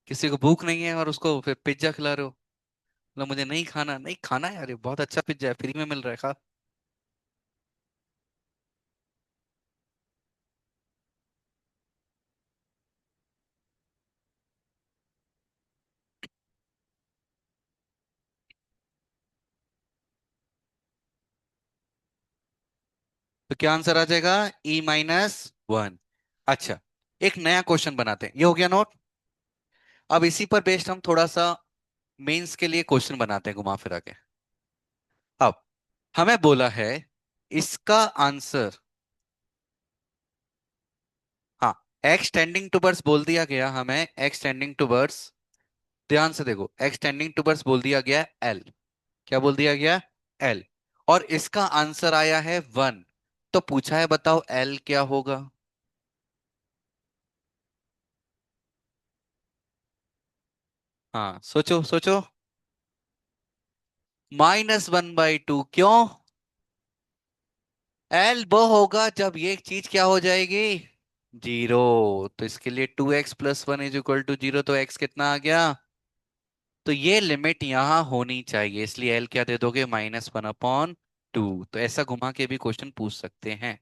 किसी को भूख नहीं है और उसको फिर पिज्जा खिला रहे हो, मतलब मुझे नहीं खाना, नहीं खाना है यार, ये बहुत अच्छा पिज्जा है, फ्री में मिल रहा है, खा। तो क्या आंसर आ जाएगा? E minus one. अच्छा, एक नया क्वेश्चन बनाते हैं, ये हो गया नोट। अब इसी पर बेस्ड हम थोड़ा सा मेंस के लिए क्वेश्चन बनाते हैं, घुमा फिरा के। अब हमें बोला है इसका आंसर, हाँ, एक्स टेंडिंग टूवर्ड्स बोल दिया गया हमें, एक्स टेंडिंग टूवर्ड्स, ध्यान से देखो, एक्स टेंडिंग टूवर्ड्स बोल दिया गया एल। क्या बोल दिया गया? एल। और इसका आंसर आया है वन। तो पूछा है बताओ एल क्या होगा। हाँ सोचो सोचो। माइनस वन बाई टू, क्यों? एल वो होगा जब ये चीज क्या हो जाएगी? जीरो। तो इसके लिए two x plus one is equal to zero, तो एक्स कितना आ गया? तो ये लिमिट यहां होनी चाहिए, इसलिए एल क्या दे दोगे? Minus one upon two. तो ऐसा घुमा के भी क्वेश्चन पूछ सकते हैं।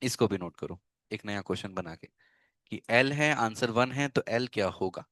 इसको भी नोट करो, एक नया क्वेश्चन बना के, कि एल है, आंसर वन है, तो एल क्या होगा।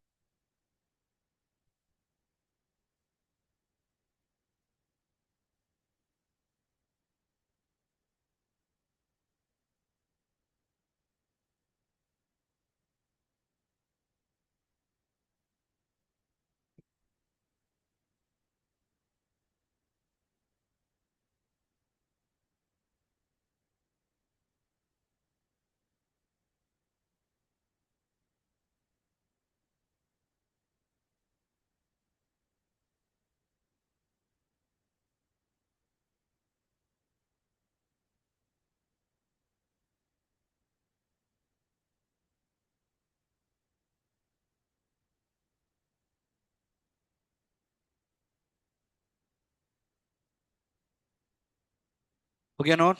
हो गया नोट?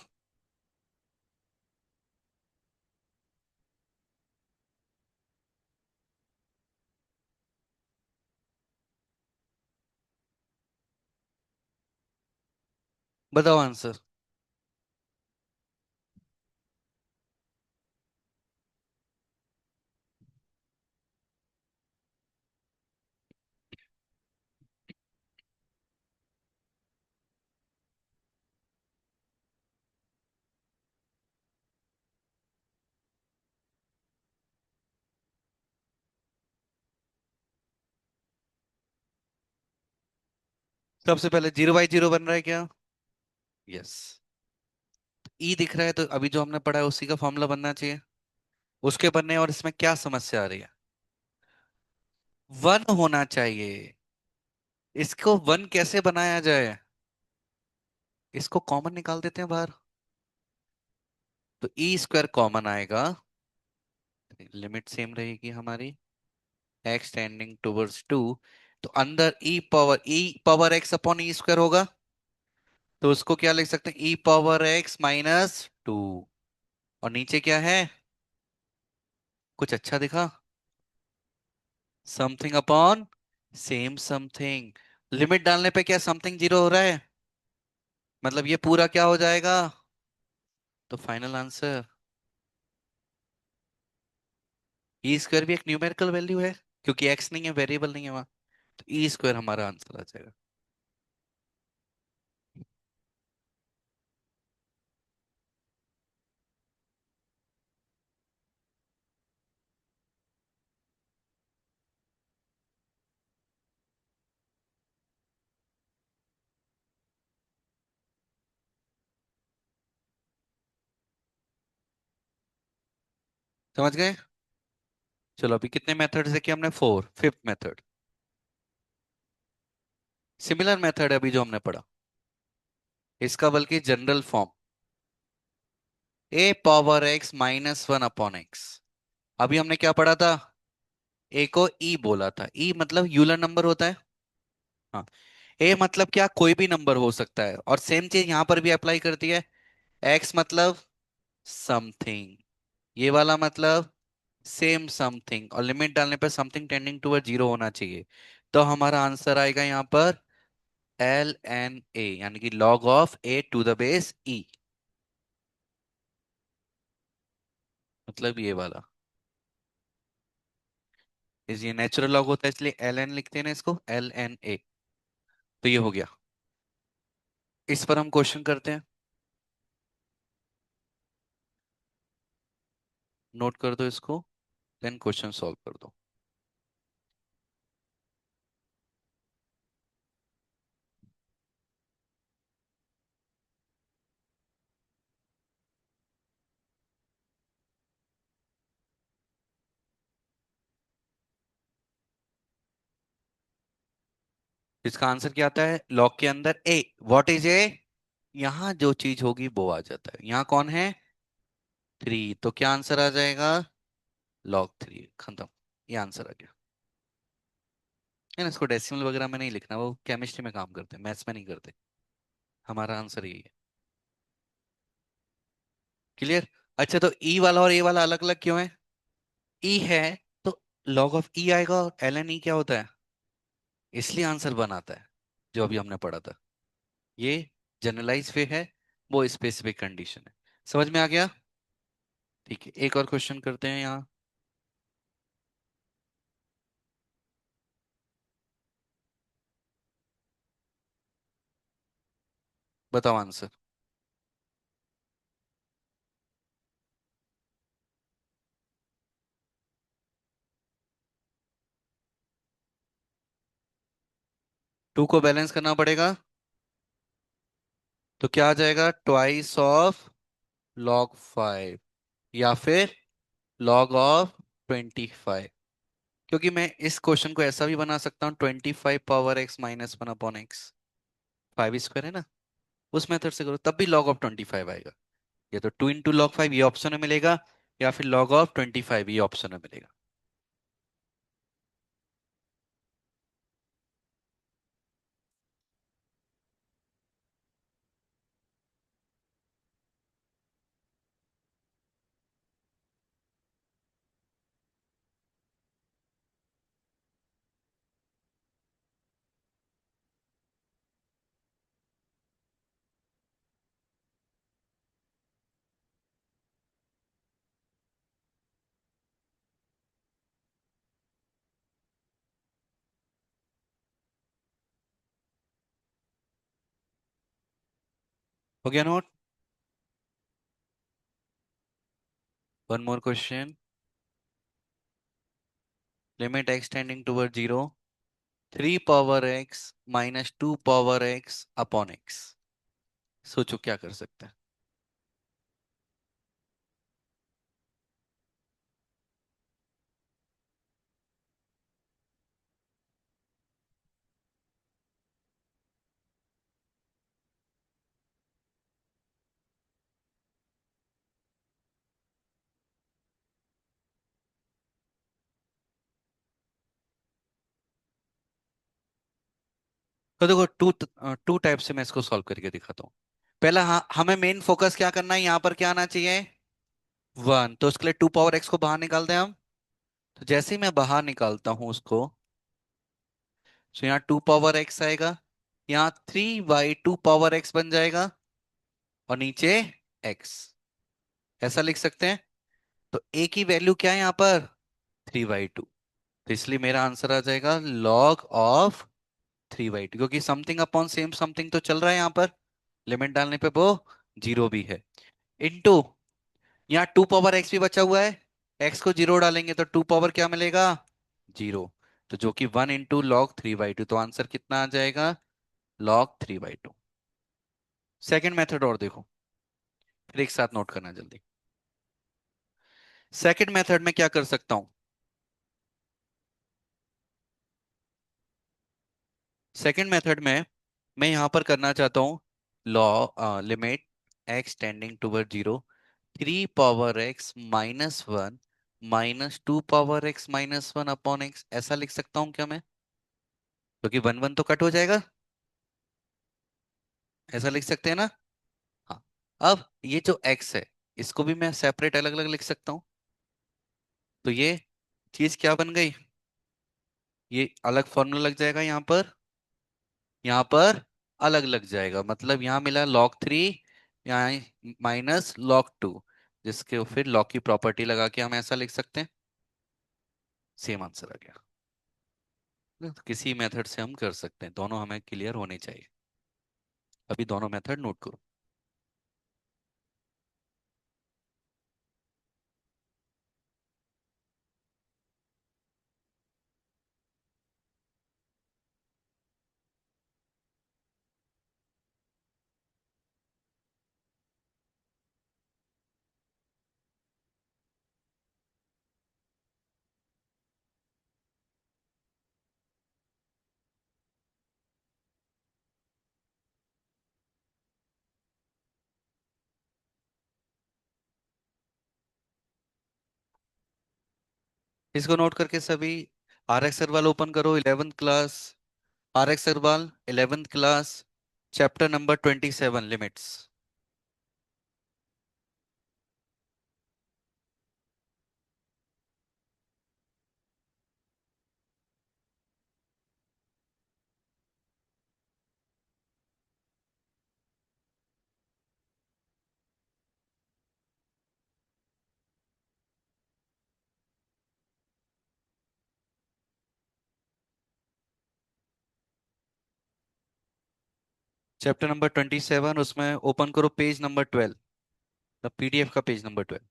बताओ आंसर। सबसे पहले जीरो बाई जीरो बन रहा है क्या? यस। ई दिख रहा है तो अभी जो हमने पढ़ा है उसी का फॉर्मूला बनना चाहिए, उसके बनने। और इसमें क्या समस्या आ रही है? वन होना चाहिए। इसको वन कैसे बनाया जाए? इसको कॉमन निकाल देते हैं बाहर, तो ई स्क्वायर कॉमन आएगा, लिमिट सेम रहेगी हमारी, एक्स टेंडिंग टूवर्ड्स टू। तो अंदर ई power x upon E square होगा, तो उसको क्या लिख सकते हैं? ई पावर एक्स माइनस टू। और नीचे क्या है? कुछ अच्छा दिखा? Something upon same something. Limit डालने पे क्या समथिंग जीरो हो रहा है, मतलब ये पूरा क्या हो जाएगा? तो फाइनल आंसर ई स्क्वायर भी एक न्यूमेरिकल वैल्यू है, क्योंकि एक्स नहीं है, वेरिएबल नहीं है वहां। तो ई स्क्वायर हमारा आंसर आ जाएगा। समझ गए? चलो अभी कितने मेथड से किया हमने? Four, fifth method, similar method है अभी जो हमने पढ़ा, इसका बल्कि general form. A power x minus one upon x. अभी हमने क्या पढ़ा था? ए को ई बोला था, ई मतलब यूलर नंबर होता है। हाँ। ए मतलब क्या, कोई भी नंबर हो सकता है, और सेम चीज यहां पर भी अप्लाई करती है। एक्स मतलब समथिंग, ये वाला मतलब सेम समथिंग, और लिमिट डालने पर समथिंग टेंडिंग टूवर्ड जीरो होना चाहिए। तो हमारा आंसर आएगा यहाँ पर ln a, यानी कि log of a to the base e, मतलब ये वाला। इस ये नेचुरल लॉग होता है इसलिए ln लिखते हैं ना इसको, ln a। तो ये हो गया। इस पर हम क्वेश्चन करते हैं। नोट कर दो इसको, देन क्वेश्चन सॉल्व कर दो। इसका आंसर क्या आता है? लॉग के अंदर ए, व्हाट इज ए? यहाँ जो चीज होगी वो आ जाता है। यहाँ कौन है? थ्री, तो क्या आंसर आ जाएगा? लॉग थ्री, खत्म। ये आंसर आ गया है ना। इसको डेसिमल वगैरह में नहीं लिखना, वो केमिस्ट्री में काम करते हैं, मैथ्स में नहीं करते। हमारा आंसर यही है। क्लियर? अच्छा, तो ई वाला और ए वाला अलग अलग क्यों है? ई है तो लॉग ऑफ ई आएगा, और एल एन ई क्या होता है? इसलिए आंसर बनाता है, जो अभी हमने पढ़ा था। ये जनरलाइज वे है, वो स्पेसिफिक कंडीशन है। समझ में आ गया? ठीक है, एक और क्वेश्चन करते हैं यहाँ। बताओ आंसर। टू को बैलेंस करना पड़ेगा, तो क्या आ जाएगा? ट्वाइस ऑफ लॉग फाइव, या फिर लॉग ऑफ 25। क्योंकि मैं इस क्वेश्चन को ऐसा भी बना सकता हूँ, 25 power x minus 1 upon x. 5 square है ना, उस मेथड से करो तब भी लॉग ऑफ 25 आएगा। या तो 2 इंटू लॉग 5 ये ऑप्शन में मिलेगा, या फिर लॉग ऑफ 25 ये ऑप्शन में मिलेगा। हो गया note? One more question. Limit x tending toward zero, 3 power x minus 2 power x upon x. सोचो क्या कर सकते हैं। तो देखो, टू टाइप से मैं इसको सॉल्व करके दिखाता हूँ। पहला, हाँ, हमें मेन फोकस क्या करना है, यहाँ पर क्या आना चाहिए? वन। तो उसके लिए 2 पावर x को बाहर निकाल दें हम। तो जैसे ही मैं बाहर निकालता हूँ उसको, तो यहाँ 2 पावर x आएगा, यहाँ 3/2 पावर x बन जाएगा, और नीचे x। ऐसा लिख सकते हैं। तो a की वैल्यू क्या है यहाँ पर? 3/2। तो इसलिए मेरा आंसर आ जाएगा लॉग ऑफ 3/2, क्योंकि समथिंग अपॉन सेम समथिंग तो चल रहा है यहाँ पर। लिमिट डालने पे वो जीरो भी है। इनटू, यहाँ 2 पावर x भी बचा हुआ है, x को जीरो डालेंगे तो 2 पावर क्या मिलेगा? जीरो। तो जो कि 1 इंटू लॉग 3/2, तो आंसर कितना आ जाएगा? log 3/2। सेकंड मेथड और देखो, फिर एक साथ नोट करना जल्दी। सेकंड मेथड में क्या कर सकता हूं? सेकंड मेथड में मैं यहां पर करना चाहता हूं, law limit x tending toward zero, 3 power x - 1 -2 power x - 1 upon x, ऐसा लिख सकता हूँ क्या मैं? क्योंकि वन वन तो कट हो जाएगा। ऐसा लिख सकते हैं ना? हाँ। अब ये जो x है, इसको भी मैं सेपरेट अलग अलग लिख सकता हूँ। तो ये चीज क्या बन गई? ये अलग फॉर्मूला लग जाएगा यहाँ पर, यहाँ पर अलग लग जाएगा। मतलब यहाँ मिला log 3, यहाँ -log 2, जिसके फिर log की प्रॉपर्टी लगा के हम ऐसा लिख सकते हैं। सेम आंसर आ गया। तो किसी मेथड से हम कर सकते हैं, दोनों हमें क्लियर होने चाहिए। अभी दोनों मेथड नोट करो। इसको नोट करके सभी आर एक्स अग्रवाल ओपन करो, 11th class. R X Agarwal 11th class, chapter number 27, limits. Chapter number 27, उसमें ओपन करो पेज नंबर 12, पीडीएफ का पेज नंबर 12।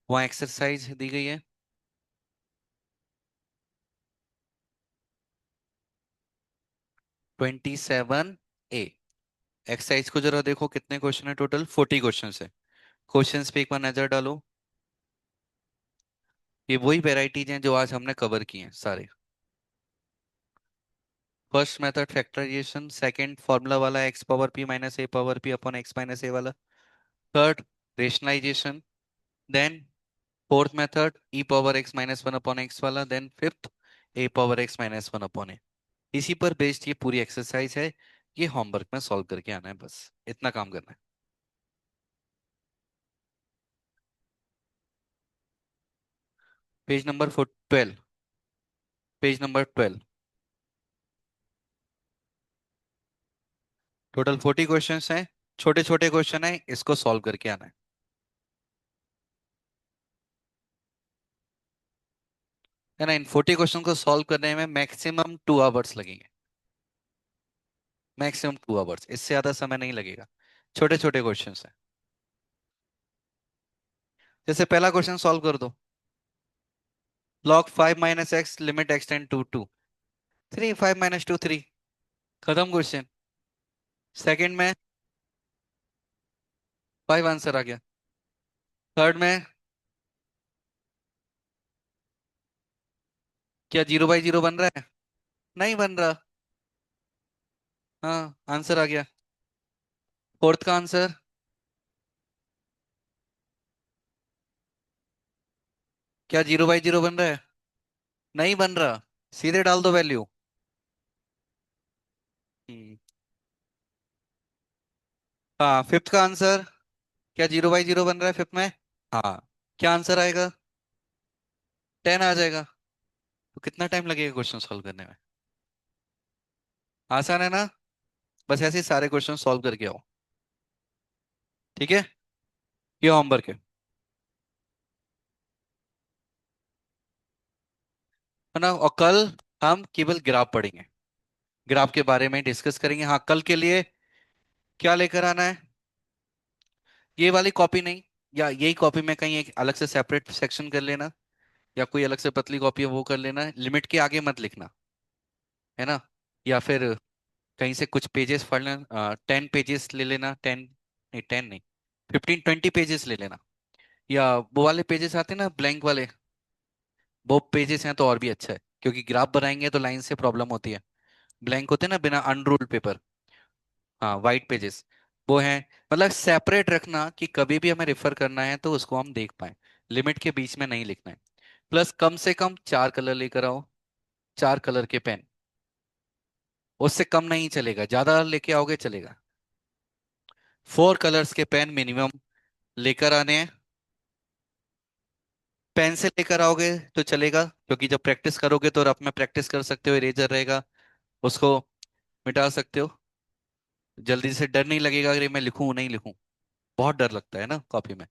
वहाँ एक्सरसाइज दी गई है 27A। एक्सरसाइज को जरा देखो, कितने क्वेश्चन है टोटल? 40 क्वेश्चन है। क्वेश्चंस पे एक बार नजर डालो। ये वही वेराइटीज हैं जो आज हमने कवर की हैं सारे। First method factorisation, second formula वाला x⁻p - a⁻p upon x - a वाला, third rationalisation, then fourth method e⁻x - 1 upon x वाला, then fifth a⁻x - 1 upon a। इसी पर बेस्ड ये पूरी एक्सरसाइज है। ये होमवर्क में सॉल्व करके आना है, बस इतना काम करना है। Page number 12, page number 12। Total 40 question हैं, छोटे छोटे क्वेश्चन है, इसको सॉल्व करके आना है। है ना? इन 40 क्वेश्चन को सॉल्व करने में मैक्सिमम 2 आवर्स लगेंगे। मैक्सिमम 2 आवर्स, इससे ज्यादा समय नहीं लगेगा। छोटे छोटे क्वेश्चन है। जैसे पहला क्वेश्चन सॉल्व कर दो। log 5 - x, limit x tend to 2। 3, 5 - 2 3। खत्म क्वेश्चन। सेकंड में 5 आंसर आ गया। थर्ड में क्या 0/0 बन रहा है? नहीं बन रहा। हाँ, आंसर आ गया। फोर्थ का आंसर क्या 0/0 बन रहा है? नहीं बन रहा। सीधे डाल दो वैल्यू। हम्म। हाँ, फिफ्थ का आंसर क्या 0/0 बन रहा है फिफ्थ में? हाँ। क्या आंसर आएगा? 10 आ जाएगा। तो कितना टाइम लगेगा क्वेश्चन सॉल्व करने में? आसान है ना? बस ऐसे ही सारे क्वेश्चन सॉल्व करके आओ। ठीक है? ये होमवर्क है ना? और कल हम केवल ग्राफ पढ़ेंगे, ग्राफ के बारे में डिस्कस करेंगे। हाँ, कल के लिए क्या लेकर आना है? ये वाली कॉपी नहीं, या यही कॉपी में कहीं एक अलग से सेपरेट सेक्शन कर लेना, या कोई अलग से पतली कॉपी है वो कर लेना। लिमिट के आगे मत लिखना, है ना? या फिर कहीं से कुछ पेजेस पढ़ लेना, 10 पेजेस ले लेना, 10 नहीं, 10 नहीं, 15 20 पेजेस ले लेना। या वो वाले पेजेस आते हैं ना, ब्लैंक वाले, वो पेजेस हैं तो और भी अच्छा है, क्योंकि ग्राफ बनाएंगे तो लाइन से प्रॉब्लम होती है। ब्लैंक होते हैं ना, बिना अनरूल्ड पेपर। हाँ, वाइट पेजेस। वो है, मतलब सेपरेट रखना कि कभी भी हमें रेफर करना है तो उसको हम देख पाए, लिमिट के बीच में नहीं लिखना है। प्लस कम से कम 4 कलर लेकर आओ, 4 कलर के पेन। उससे कम नहीं चलेगा, ज्यादा लेके आओगे चलेगा। 4 कलर्स के पेन मिनिमम लेकर आने हैं। पेन से लेकर आओगे तो चलेगा, क्योंकि जब प्रैक्टिस करोगे तो रफ में प्रैक्टिस कर सकते हो, इरेजर रहेगा, उसको मिटा सकते हो। जल्दी से डर नहीं लगेगा अगर मैं लिखूं नहीं लिखूं, बहुत डर लगता है ना कॉपी में।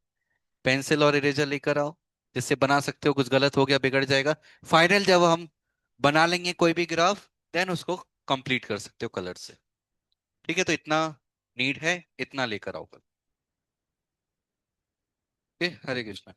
पेंसिल और इरेजर लेकर आओ, जिससे बना सकते हो, कुछ गलत हो गया बिगड़ जाएगा। फाइनल जब हम बना लेंगे कोई भी ग्राफ, देन उसको कंप्लीट कर सकते हो कलर से। ठीक है, तो इतना नीड है, इतना लेकर आओ कल। ओके, हरे कृष्णा।